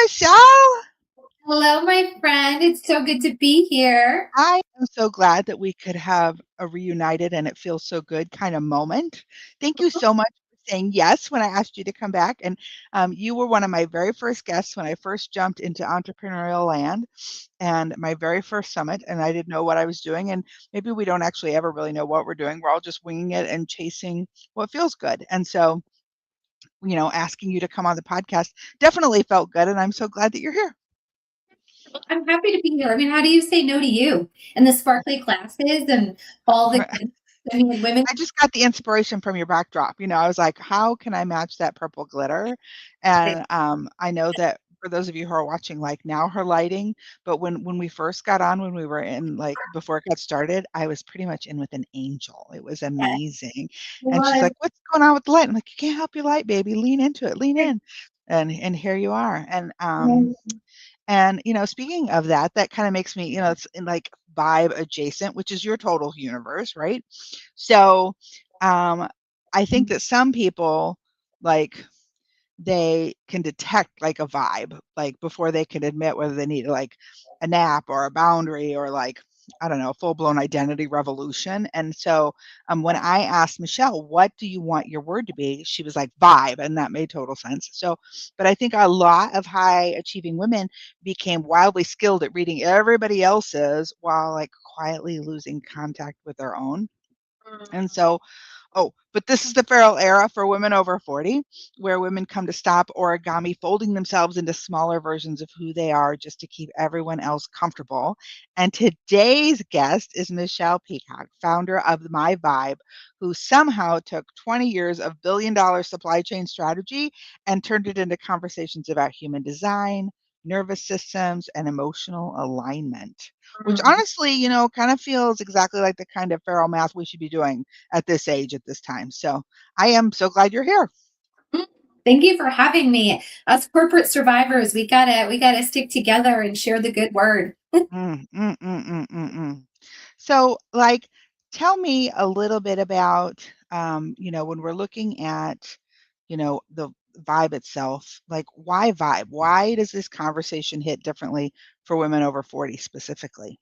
Michelle. Hello, my friend. It's so good to be here. I am so glad that we could have a reunited and it feels so good kind of moment. Thank you so much for saying yes when I asked you to come back. And you were one of my very first guests when I first jumped into entrepreneurial land and my very first summit. And I didn't know what I was doing. And maybe we don't actually ever really know what we're doing. We're all just winging it and chasing what feels good. And so, asking you to come on the podcast definitely felt good. And I'm so glad that you're here. I'm happy to be here. I mean, how do you say no to you and the sparkly classes and all the, I mean, women? I just got the inspiration from your backdrop. I was like, how can I match that purple glitter? And I know that for those of you who are watching, like now her lighting, but when we first got on, when we were in like before it got started, I was pretty much in with an angel. It was amazing. And she's like, what's going on with the light? I'm like, you can't help your light, baby. Lean into it, lean in. And here you are. And speaking of that, that kind of makes me, it's in like vibe adjacent, which is your total universe, right? So, I think that some people like they can detect like a vibe like before they can admit whether they need like a nap or a boundary or like I don't know, full blown identity revolution. And so when I asked Michelle, what do you want your word to be? She was like vibe. And that made total sense. So, but I think a lot of high achieving women became wildly skilled at reading everybody else's while like quietly losing contact with their own. And so oh, but this is the feral era for women over 40, where women come to stop origami folding themselves into smaller versions of who they are just to keep everyone else comfortable. And today's guest is Michelle Pecak, founder of My Vibe, who somehow took 20 years of billion-dollar supply chain strategy and turned it into conversations about human design, nervous systems, and emotional alignment, which honestly, kind of feels exactly like the kind of feral math we should be doing at this age, at this time. So I am so glad you're here. Thank you for having me. Us corporate survivors, we gotta stick together and share the good word. Mm, mm, mm, mm, mm, mm. So, like, tell me a little bit about, when we're looking at, the vibe itself, like, why vibe? Why does this conversation hit differently for women over 40 specifically?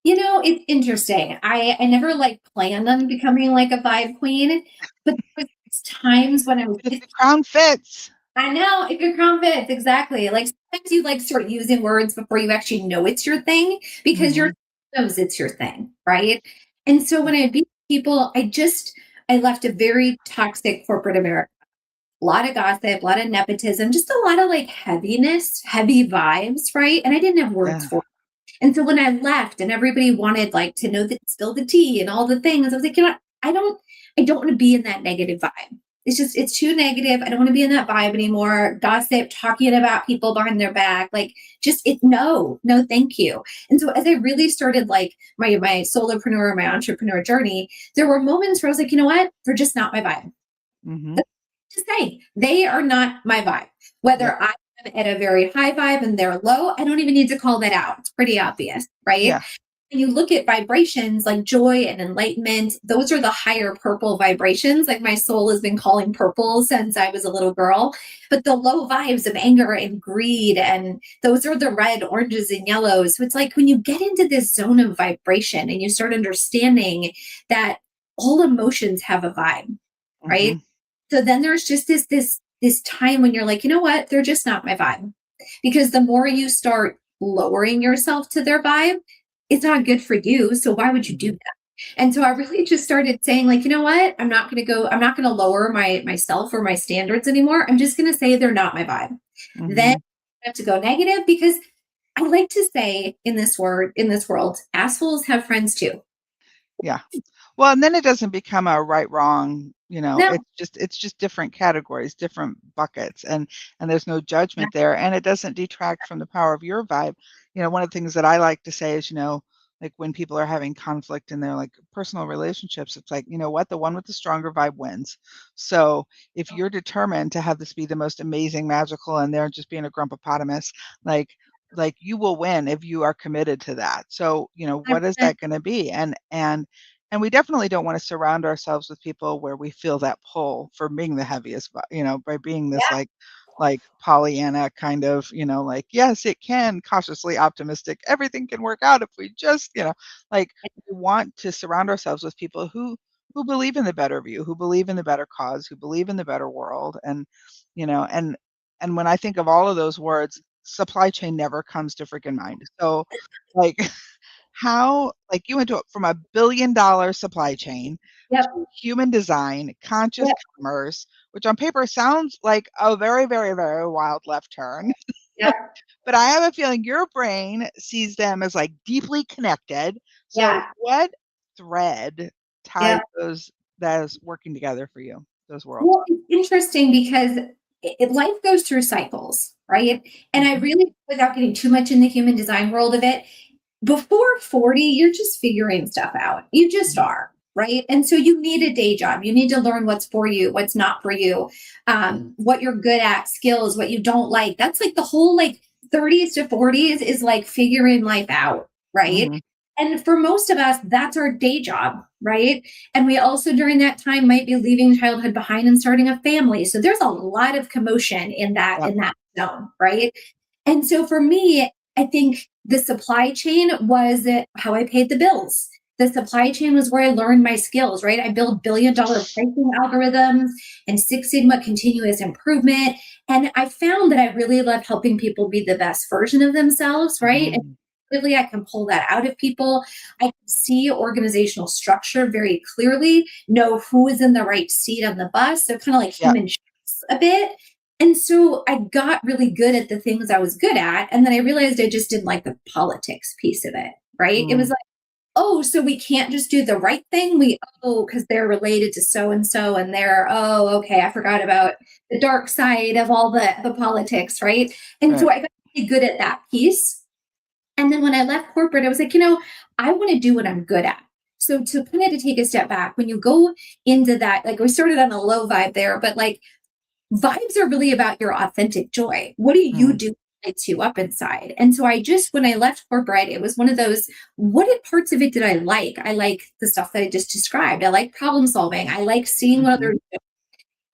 It's interesting. I never like planned on becoming like a vibe queen, but there was times when I was If the crown fits. I know if you're confident, exactly. Like sometimes you like start using words before you actually know it's your thing because your Mhm. knows it's your thing, right? And so when I meet people, I left a very toxic corporate America. A lot of gossip, a lot of nepotism, just a lot of like heaviness, heavy vibes, right? And I didn't have words Yeah. for it. And so when I left and everybody wanted like to know the spill the tea and all the things, I was like, I don't want to be in that negative vibe. It's too negative. I don't want to be in that vibe anymore. Gossip, talking about people behind their back, like no, thank you. And so as I really started like my solopreneur, my entrepreneur journey, there were moments where I was like, you know what? They're just not my vibe Mhm. to say. They are not my vibe. Yep. Whether I am at a very high vibe and they're low, I don't even need to call that out. It's pretty obvious, right? Yeah. When you look at vibrations like joy and enlightenment, those are the higher purple vibrations. Like my soul has been calling purple since I was a little girl. But the low vibes of anger and greed, and those are the red, oranges, and yellows. So it's like when you get into this zone of vibration and you start understanding that all emotions have a vibe, right? Mhm. So then there's just this time when you're like, you know what? They're just not my vibe. Because the more you start lowering yourself to their vibe, it's not good for you. So why would you do Mhm. that? And so I really just started saying, like, you know what? I'm not gonna lower myself or my standards anymore. I'm just gonna say they're not my vibe. Then Mhm. I have to go negative because I like to say in this world, assholes have friends too. Yeah. Well, and then it doesn't become a right wrong, No. it's just different categories, different buckets, and there's no judgment there, and it doesn't detract from the power of your vibe. One of the things that I like to say is, like when people are having conflict in their like personal relationships, it's like, you know what, the one with the stronger vibe wins. So if you're determined to have this be the most amazing, magical, and they're just being a grumpopotamus, like you will win if you are committed to that. So, what is that going to be? And we definitely don't want to surround ourselves with people where we feel that pull for being the heaviest, by being this like like Pollyanna kind of, like, yes, it can, cautiously optimistic. Everything can work out if we just, like, we want to surround ourselves with people who believe in the better view, who believe in the better cause, who believe in the better world. And, you know, and when I think of all of those words, supply chain never comes to freaking mind. So, like, how, like, you went from a $1 billion supply chain Yep. to human design, conscious Yep. commerce, which on paper sounds like a very, very, very wild left turn. Yep. But I have a feeling your brain sees them as like deeply connected. So Yeah. what thread ties Yep. those working together for you, those worlds? Well, it's interesting because life goes through cycles, right? And I Mhm, really, without getting too much in the human design world of it, before 40, you're just figuring stuff out. You just mhm, are, right? And so you need a day job. You need to learn what's for you, what's not for you, what you're good at, skills, what you don't like. That's like the whole like 30s to 40s is like figuring life out, right? mhm. And for most of us, that's our day job, right? And we also during that time might be leaving childhood behind and starting a family. So there's a lot of commotion Yep. in that zone, right? And so for me, I think the supply chain was how I paid the bills. The supply chain was where I learned my skills, right? I built $1 billion pricing algorithms and Six Sigma continuous improvement. And I found that I really love helping people be the best version of themselves, right? And Mhm. really, I can pull that out of people. I can see organizational structure very clearly, know who is in the right seat on the bus. So, kind of like Yep. human chess a bit. And so I got really good at the things I was good at. And then I realized I just didn't like the politics piece of it, right? It was Mm. like, oh, so we can't just do the right thing. Because they're related to so and so, and they're, oh, okay, I forgot about the dark side of all the politics, right? And Right. so I got really good at that piece. And then when I left corporate, I was like, I want to do what I'm good at. So to kind of to take a step back, when you go into that, like we started on a low vibe there, but like vibes are really about your authentic joy. What do you Mm. do that lights you up inside? And so when I left corporate, it was one of those, what parts of it did I like? I like the stuff that I just described. I like problem solving. I like seeing what Mhm. others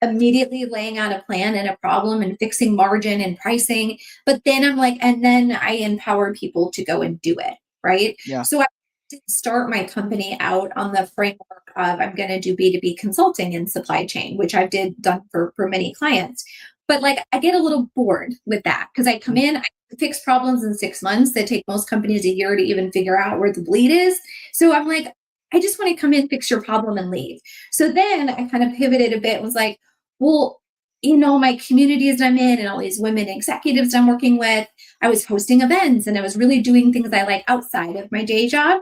immediately laying out a plan and a problem and fixing margin and pricing. But then I'm like, and then I empower people to go and do it. Right. Yeah. So I did start my company out on the framework of I'm going to do B2B consulting in supply chain, which I've done for many clients. But like I get a little bored with that because I come Mm. in, I fix problems in 6 months that take most companies a year to even figure out where the bleed is. So I'm like, I just want to come in, fix your problem and leave. So then I kind of pivoted a bit and was like, well, my communities I'm in and all these women executives I'm working with, I was hosting events and I was really doing things I like outside of my day job.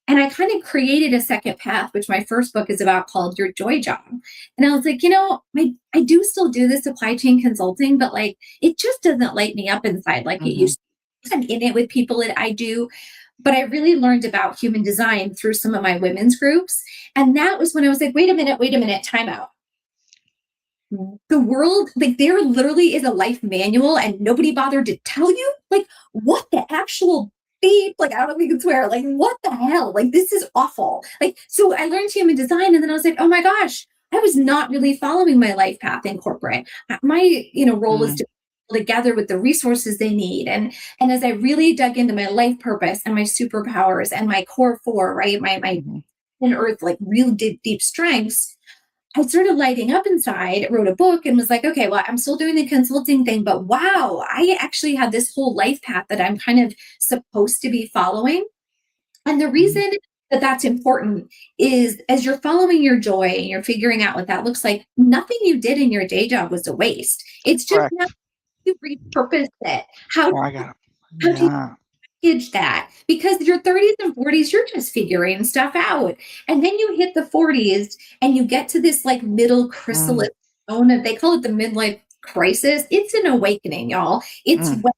And I kind of created a second path, which my first book is about called Your Joy Job. And I was like, I do still do the supply chain consulting, but like it just doesn't light me up inside like it Mhm. used to. I'm in it with people that I do. But I really learned about human design through some of my women's groups. And that was when I was like, wait a minute, time out. The world, like there literally is a life manual and nobody bothered to tell you like what the actual beep, like I don't know if we can swear, like what the hell, like this is awful. Like so I learned human design and then I was like, oh my gosh, I was not really following my life path in corporate. My role is Mm. to pull together with the resources they need. And as I really dug into my life purpose and my superpowers and my core four, right, my Mhm. in earth like real deep strengths, I started lighting up inside, wrote a book, and was like, okay, well, I'm still doing the consulting thing, but wow, I actually have this whole life path that I'm kind of supposed to be following. And the Mhm. reason that that's important is as you're following your joy and you're figuring out what that looks like, nothing you did in your day job was a waste. It's just now Correct. you repurpose it. Oh, I got it. How do you Yeah. package that because your 30s and 40s you're just figuring stuff out, and then you hit the 40s and you get to this like middle Mm. chrysalis zone of, they call it the midlife crisis. It's an awakening, y'all. It's Mm. when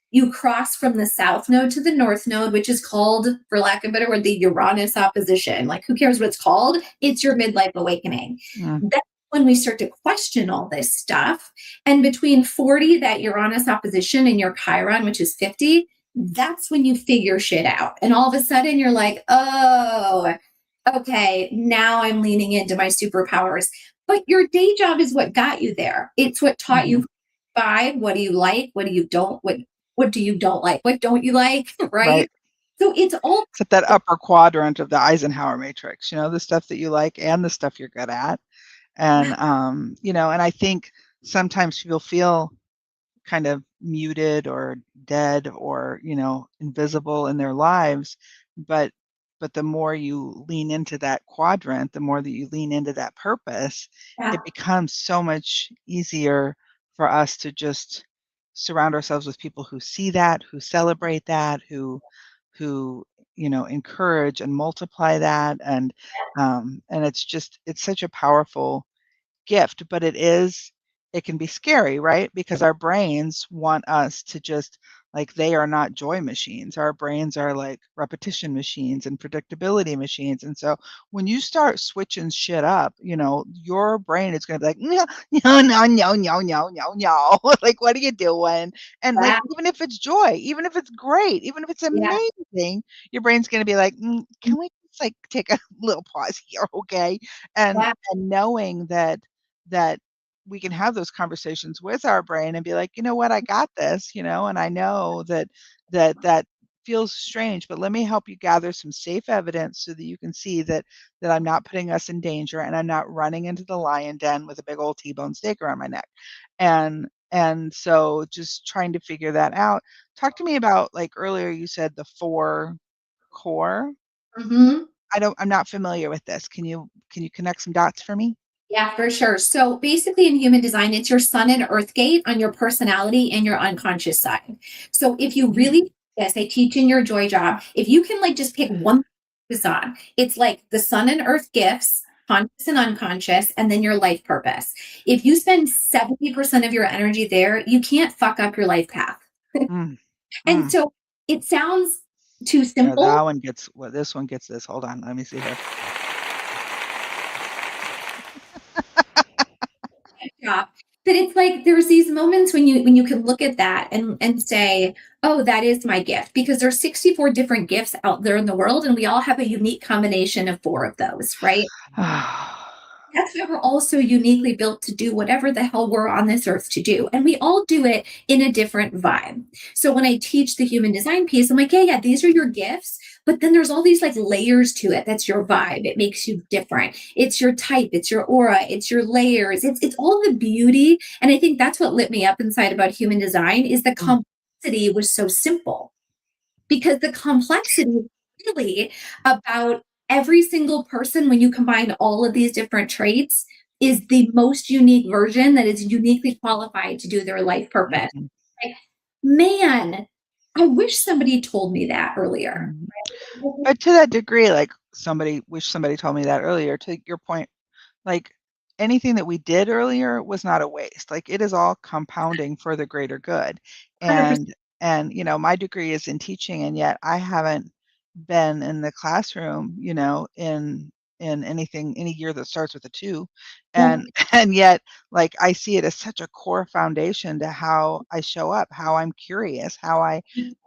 you cross from the south node to the north node, which is called, for lack of a better word, the Uranus opposition. Like who cares what it's called, it's your midlife awakening. Mm. That's when we start to question all this stuff. And between 40, that Uranus opposition, and your Chiron, which is 50, that's when you figure shit out. And all of a sudden you're like, oh, okay, now I'm leaning into my superpowers. But your day job is what got you there. It's what taught Mhm. you vibe. What do you like? What do you don't like? What don't you like? Right? Right. So it's all It's at that upper quadrant of the Eisenhower matrix, the stuff that you like and the stuff you're good at. And, and I think sometimes people feel kind of muted or dead or, invisible in their lives. But the more you lean into that quadrant, the more that you lean into that purpose, yeah, it becomes so much easier for us to just surround ourselves with people who see that, who celebrate that, who encourage and multiply that. And it's such a powerful gift, but it can be scary, right? Because our brains want us to just like they are not joy machines. Our brains are like repetition machines and predictability machines. And so when you start switching shit up, your brain is going to be like, no, no, no, no, no, no, no, no. Like, what are you doing? And like, yeah, even if it's joy, even if it's great, even if it's yeah, amazing, your brain's going to be like, can we just like take a little pause here? Okay. And, yeah, and knowing that we can have those conversations with our brain and be like, you know what, I got this, and I know that feels strange, but let me help you gather some safe evidence so that you can see that I'm not putting us in danger and I'm not running into the lion den with a big old T-bone steak around my neck. And so just trying to figure that out. Talk to me about like earlier you said the four core. hmm I'm not familiar with this. Can you connect some dots for me? yeah, for sure. So basically, in human design, it's your sun and earth gate on your personality and your unconscious side. So if you Mm, really, yes, I teach in your joy job. If you can like just pick one focus on, it's like the sun and earth gifts, conscious and unconscious, and then your life purpose. If you spend 70% of your energy there, you can't fuck up your life path. mm, And mm. so it sounds too No, that simple. one gets well, this one gets this. Hold on, let me see here. Yeah. But it's like there's these moments when you can look at that and say, oh, that is my gift. Because there's 64 different gifts out there in the world, and we all have a unique combination of four of those, right? That's why we're all so uniquely built to do whatever the hell we're on this earth to do. And we all do it in a different vibe. So when I teach the human design piece, I'm like, yeah, yeah, these are your gifts. But then there's all these like layers to it. That's your vibe. It makes you different. It's your type, it's your aura, it's your layers, it's all the beauty. And I think that's what lit me up inside about human design is the Mm, complexity was so simple because the complexity is really about every single person when you combine all of these different traits is the most unique version that is uniquely qualified to do their life purpose. mhm, Like, man, I wish somebody told me that earlier. mhm. But to that degree, like somebody told me that earlier, to your point, like anything that we did earlier was not a waste. Like it is all compounding for the greater good. 100%. And my degree is in teaching, and yet I haven't been in the classroom, in any year that starts with a two. And and yet like I see it as such a core foundation to how I show up, how I'm curious, how I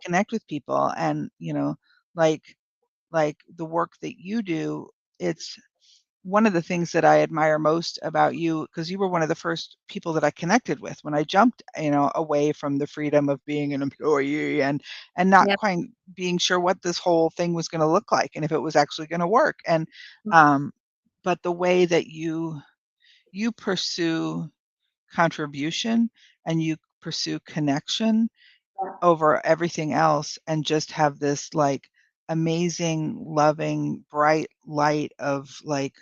connect with people. And like the work that you do, it's one of the things that I admire most about you, because you were one of the first people that I connected with when I jumped, away from the freedom of being an employee and not Yep. quite being sure what this whole thing was going to look like and if it was actually going to work. And Yep. but the way that you pursue contribution and you pursue connection over everything else and just have this like amazing, loving, bright light of like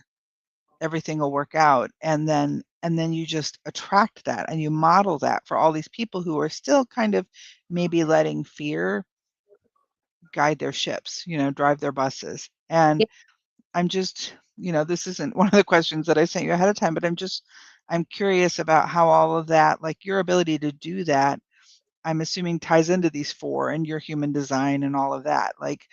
everything will work out. And then you just attract that and you model that for all these people who are still kind of maybe letting fear guide their ships, drive their buses. And I'm just, this isn't one of the questions that I sent you ahead of time, but I'm curious about how all of that, like your ability to do that, I'm assuming ties into these four and your human design and all of that. Like,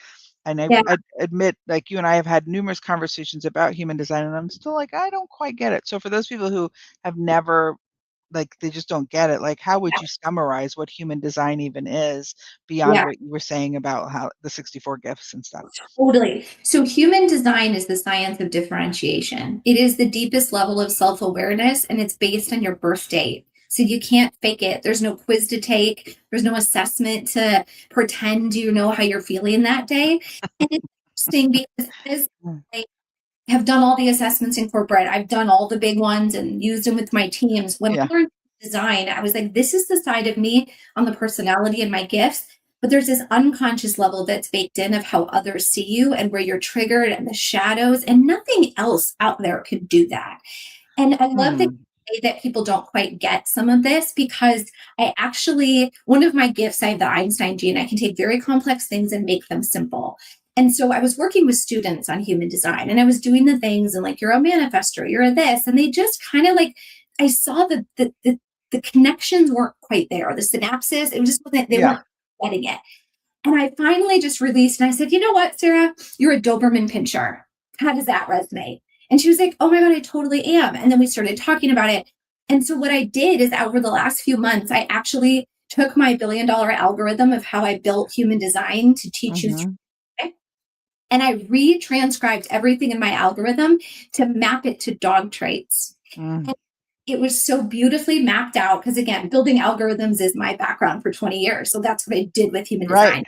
and Yeah. I admit, like you and I have had numerous conversations about human design, and I'm still like, I don't quite get it. So for those people who have never, like, they just don't get it, like, how would you summarize what human design even is beyond Yeah. what you were saying about how the 64 gifts and stuff? Totally. So, human design is the science of differentiation. It is the deepest level of self awareness, and it's based on your birth date. So you can't fake it. There's no quiz to take. There's no assessment to pretend you know how you're feeling that day. And it's interesting because as Mm. I have done all the assessments in corporate, I've done all the big ones and used them with my teams. When I Yeah. learned design, I was like, this is the side of me on the personality and my gifts. But there's this unconscious level that's baked in of how others see you and where you're triggered and the shadows, and nothing else out there could do that. And I love that Hmm. you say that people don't quite get some of this, because I actually, one of my gifts, I have the Einstein gene. I can take very complex things and make them simple. And so I was working with students on human design, and I was doing the things and like, you're a manifestor, you're a this. And they just kind of like, I saw the connections weren't quite there. The synapses, it was just wasn't, they Yeah. weren't getting it. And I finally just released and I said, you know what, Sarah, you're a Doberman pinscher. How does that resonate? And she was like, oh my God, I totally am. And then we started talking about it. And so what I did is over the last few months, I actually took my $1 billion algorithm of how I built human design to teach you Hmm. through it, and I retranscribed everything in my algorithm to map it to dog traits. Mm. And it was so beautifully mapped out because, again, building algorithms is my background for 20 years. So that's what I did with human Right. design.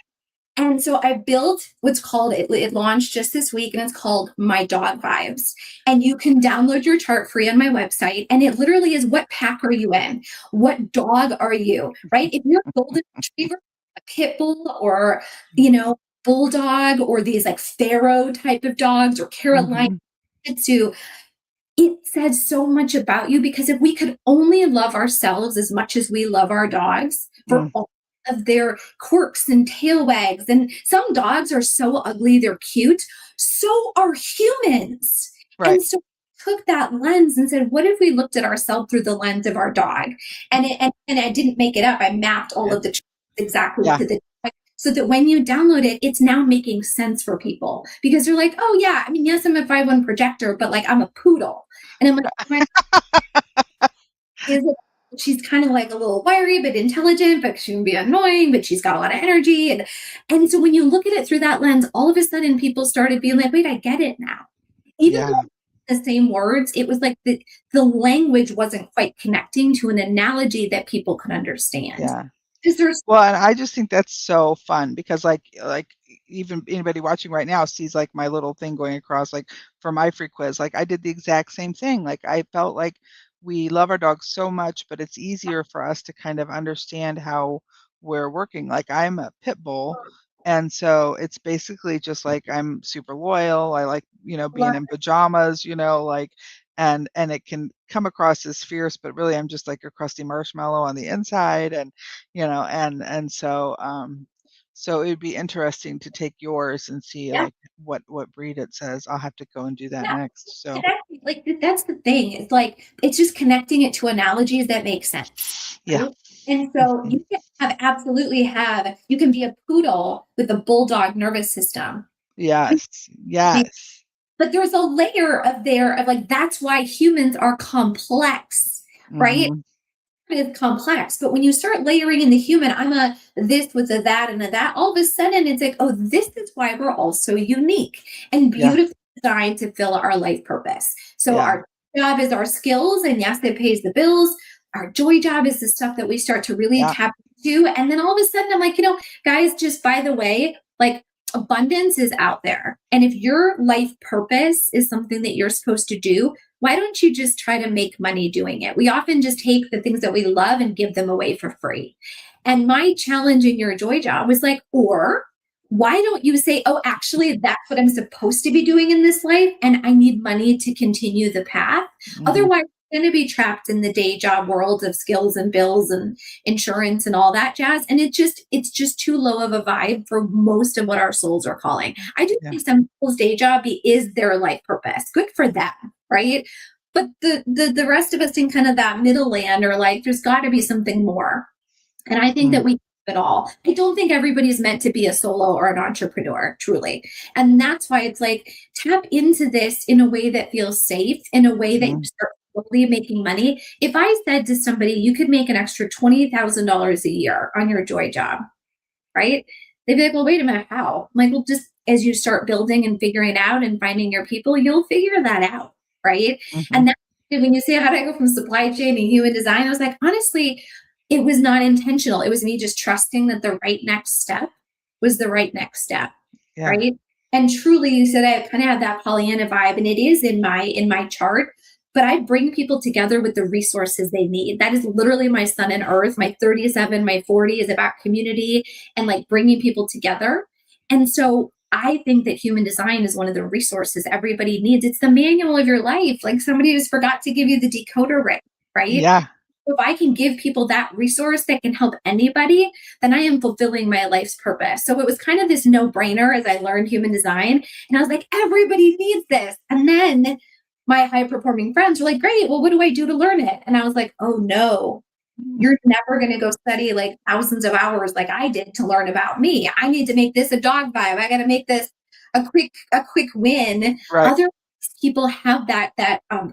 And so I built what's called, it launched just this week, and it's called My Dog Vibes. And you can download your chart free on my website. And it literally is, what pack are you in? What dog are you? Right? If you're a golden retriever, a pit bull, or, bulldog, or these like Pharaoh type of dogs, or Carolina Hmm. Shih Tzu, it says so much about you, because if we could only love ourselves as much as we love our dogs for Mm. all of their quirks and tail wags, and some dogs are so ugly, they're cute, so are humans. Right. And so I took that lens and said, what if we looked at ourselves through the lens of our dog? And I didn't make it up. I mapped all Yeah. of the traits exactly Yeah. to the, so that when you download it, it's now making sense for people, because they're like, oh yeah, I mean, yes, I'm a 5'1" projector, but like I'm a poodle. And I'm like, my is it, she's kind of like a little wiry but intelligent, but she can be annoying, but she's got a lot of energy. And so when you look at it through that lens, all of a sudden people started being like, wait, I get it now. Even Yeah. though the same words, it was like the language wasn't quite connecting to an analogy that people could understand. Yeah. Because there's Well, and I just think that's so fun because like even anybody watching right now sees like my little thing going across like for my free quiz. Like I did the exact same thing. Like I felt like we love our dogs so much, but it's easier for us to kind of understand how we're working. Like I'm a pit bull, and so it's basically just like I'm super loyal. I like, being in pajamas, like and it can come across as fierce, but really I'm just like a crusty marshmallow on the inside. So it'd be interesting to take yours and see yeah, like what breed it says. I'll have to go and do that yeah. next. So Like that's the thing. It's like it's just connecting it to analogies that make sense, yeah. right? And so Mhm. you can absolutely have, you can be a poodle with a bulldog nervous system. Yes. Yes. But there's a layer of there of like, that's why humans are complex, right? Mhm. It's complex. But when you start layering in the human, I'm a this with a that and a that, all of a sudden it's like, oh, this is why we're all so unique and Yeah. beautifully designed to fill our life purpose. So Yeah. our job is our skills, and yes, it pays the bills. Our joy job is the stuff that we start to really Yeah. tap into. And then all of a sudden I'm like, guys, just by the way, like abundance is out there. And if your life purpose is something that you're supposed to do, why don't you just try to make money doing it? We often just take the things that we love and give them away for free. And my challenge in your joy job was like, or why don't you say, oh, actually, that's what I'm supposed to be doing in this life, and I need money to continue the path. Mhm. Otherwise, I'm going to be trapped in the day job world of skills and bills and insurance and all that jazz. And it's just too low of a vibe for most of what our souls are calling. I do Yeah. think some people's day job is their life purpose. Good for them, right? But the rest of us in kind of that middle land are like, there's got to be something more. And I think Mm. that we have it all. I don't think everybody's meant to be a solo or an entrepreneur, truly. And that's why it's like, tap into this in a way that feels safe, in a way that you Mhm. start slowly making money. If I said to somebody, you could make an extra $20,000 a year on your joy job, right? They'd be like, well, wait a minute, how? I'm like, well, just as you start building and figuring out and finding your people, you'll figure that out, right? Mhm. And that's And when you say how did I go from supply chain to human design, I was like, honestly, it was not intentional. It was me just trusting that the right next step was the right next step, Yeah. right? And truly, you said I kind of have that Pollyanna vibe, and it is in my chart. But I bring people together with the resources they need. That is literally my sun and earth. My 37, my 40 is about community and like bringing people together. And so I think that human design is one of the resources everybody needs. It's the manual of your life. Like somebody just forgot to give you the decoder ring, right? Yeah. If I can give people that resource that can help anybody, then I am fulfilling my life's purpose. So it was kind of this no brainer as I learned human design. And I was like, everybody needs this. And then my high performing friends were like, great, well, what do I do to learn it? And I was like, oh no, you're never going to go study like thousands of hours like I did to learn about me. I need to make this a dog vibe. I got to make this a quick win. Right. Other people have that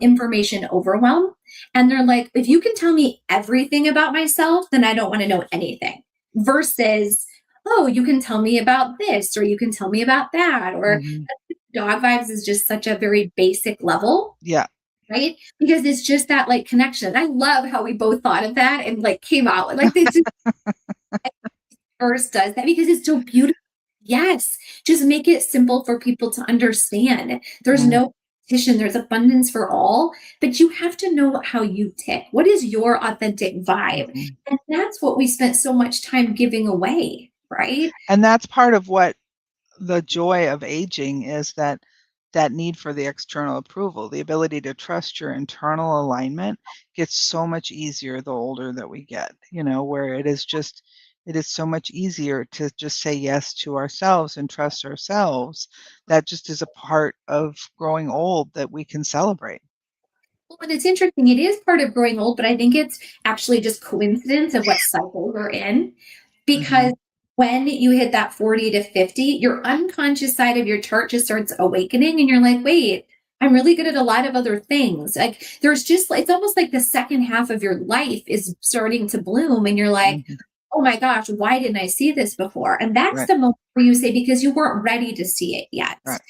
information overwhelm, and they're like, if you can tell me everything about myself, then I don't want to know anything. Versus, oh, you can tell me about this, or you can tell me about that, or Mhm. dog vibes is just such a very basic level, Yeah. right? Because it's just that like connection. I love how we both thought of that and like came out like this first does that because it's so beautiful. Yes, just make it simple for people to understand. There's Mm, no competition, there's abundance for all, but you have to know how you tick. What is your authentic vibe? mhm. And that's what we spent so much time giving away, right? And that's part of what the joy of aging is, that need for the external approval, the ability to trust your internal alignment gets so much easier the older that we get, where it is so much easier to just say yes to ourselves and trust ourselves. That just is a part of growing old that we can celebrate. Well, and it's interesting. It is part of growing old, but I think it's actually just coincidence of what cycle we're in. Because Mhm, when you hit that 40 to 50, your unconscious side of your chart just starts awakening, and you're like, wait, I'm really good at a lot of other things. Like there's just, it's almost like the second half of your life is starting to bloom, and you're like, mhm. oh my gosh, why didn't I see this before? And that's Right, the moment where you say, because you weren't ready to see it yet. right.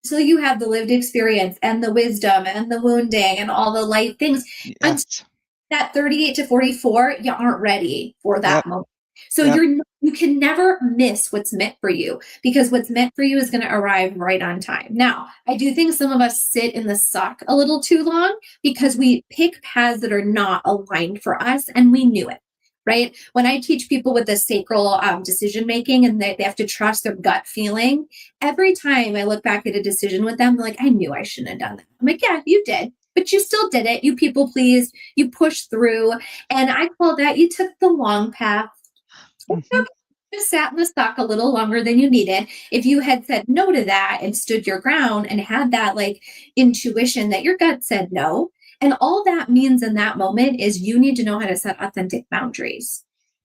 So you have the lived experience and the wisdom and the wounding and all the light things. Until Yes. that 38 to 44, you aren't ready for Yep, that moment. So yep. you can never miss what's meant for you because what's meant for you is going to arrive right on time. Now, I do think some of us sit in the suck a little too long because we pick paths that are not aligned for us and we knew it. Right. When I teach people with the sacral decision making and they have to trust their gut feeling, every time I look back at a decision with them, they're like, I knew I shouldn't have done that. I'm like, yeah, you did, but you still did it. You people pleased, you pushed through. And I call that you took the long path. It's Mhm, okay. You sat in the stock a little longer than you needed. If you had said no to that and stood your ground and had that like intuition that your gut said no, and all that means in that moment is you need to know how to set authentic boundaries.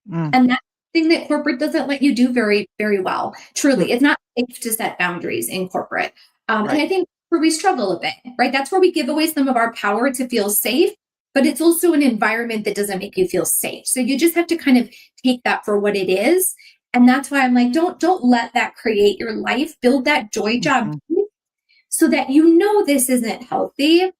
mm, And that's the thing that corporate doesn't let you do very, very well. mm. Truly, it's not safe to set boundaries in corporate. And Right. I think where we struggle a bit, right? That's where we give away some of our power to feel safe, but it's also an environment that doesn't make you feel safe. So you just have to kind of take that for what it is. And that's why I'm like, don't let that create your life. Build that joy job Mhm. so that you know this isn't healthy,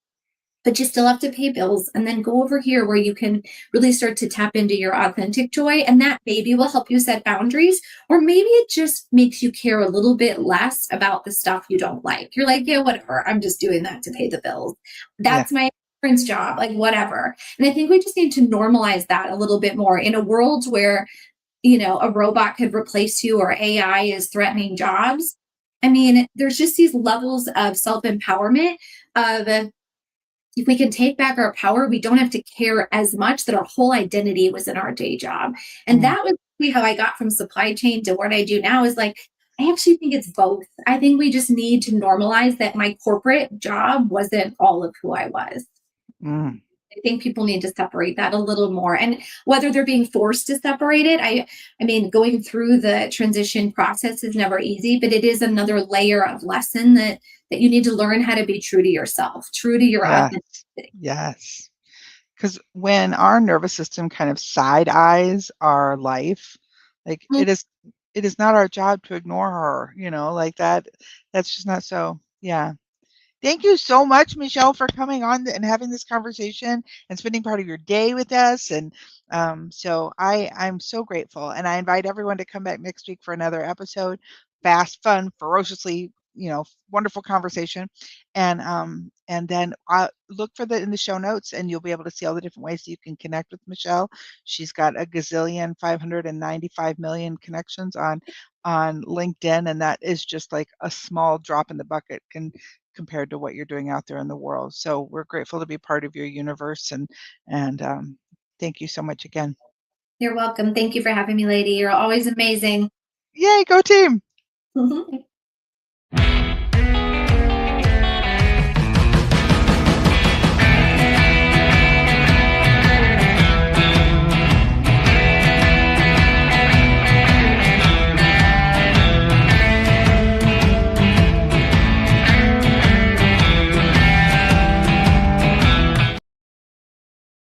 but you still have to pay bills, and then go over here where you can really start to tap into your authentic joy, and that maybe will help you set boundaries, or maybe it just makes you care a little bit less about the stuff you don't like. You're like, yeah, whatever, I'm just doing that to pay the bills. Yeah. That's my friend's job, like whatever. And I think we just need to normalize that a little bit more in a world where a robot could replace you or AI is threatening jobs. I mean, there's just these levels of self-empowerment of if we can take back our power, we don't have to care as much that our whole identity was in our day job. And Mm, that was really how I got from supply chain to what I do now is like, I actually think it's both. I think we just need to normalize that my corporate job wasn't all of who I was. mm. I think people need to separate that a little more. And whether they're being forced to separate it, I mean, going through the transition process is never easy, but it is another layer of lesson that you need to learn how to be true to yourself, true to your Yes, authenticity. yes. Because when our nervous system kind of side eyes our life, like it is not our job to ignore her, like that. That's just not so. Yeah. Thank you so much, Michelle, for coming on and having this conversation and spending part of your day with us. And I'm so grateful. And I invite everyone to come back next week for another episode. Fast, fun, ferociously, wonderful conversation. And then look for the in the show notes, and you'll be able to see all the different ways that you can connect with Michelle. She's got a gazillion 595 million connections on LinkedIn, and that is just like a small drop in the bucket compared to what you're doing out there in the world. So we're grateful to be part of your universe, and thank you so much again. You're welcome. Thank you for having me, lady. You're always amazing. Yay, go team!